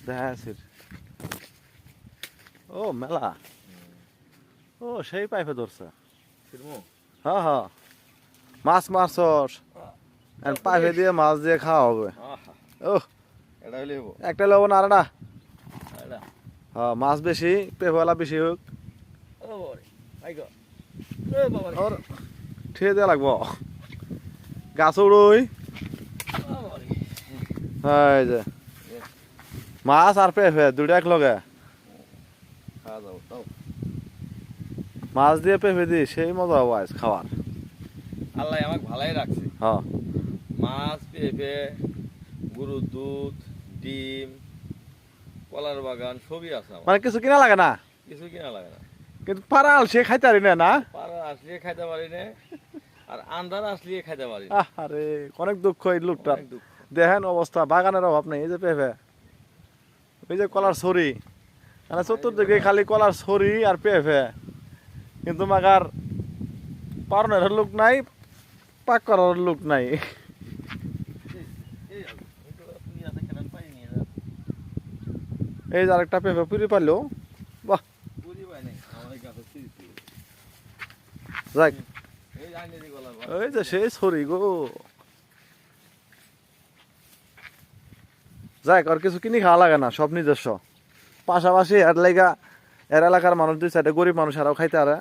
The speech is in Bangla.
দেখা আছে ও মেলা ও সেই পাইপে ধরছে হ্যাঁ হ্যাঁ মাছ মারছস পাইপে দিয়ে মাছ দিয়ে খাওয়া হবে ও একটা লবণ আর না হ্যাঁ মাছ বেশি পেপলা বেশি হোক ওর ঠিয়ে দেওয়া লাগবো গাছ উড়ুই এই যে মাছ আর পেঁপে দুটো এক লগে মাছ দিয়ে পেঁপে দিই সেই মজা হবো আজ খাওয়ার আল্লাহ আমাকে ভালাই রাখছে হ্যাঁ মাছ পেঁপে গরুর দুধ ডিম কলার বাগান সবই আছে আমার মানে কিছু কিনা লাগে না কিছু কিনা লাগে না কিন্তু পারাল সে খাইতে পারি না পাড়া আসলে খাইতে পারি না আর আন্দার আসলে খাইতে পারি না আরে অনেক দুঃখ এই লোকটার অনেক দুঃখ। দেখেন অবস্থা বাগানের অভাব নেই এই যে পেঁপে ওই যে কলার ছড়ি মানে চতুর্দিকে খালি কলার ছড়ি আর পেঁপে কিন্তু মাগার পারনের লোক নাই পাক করার লোক নাই এই যে আরেকটা পেঁপে পুরি পারলো বাহ যাক ওই যে সেই ছড়ি গো যাক আর কিছু কিনি খাওয়া লাগে না সব নিজস্ব পাশাপাশি এর লাগা এর এলাকার মানুষ দুই সাইডে গরিব মানুষ আরও খাইতে পারে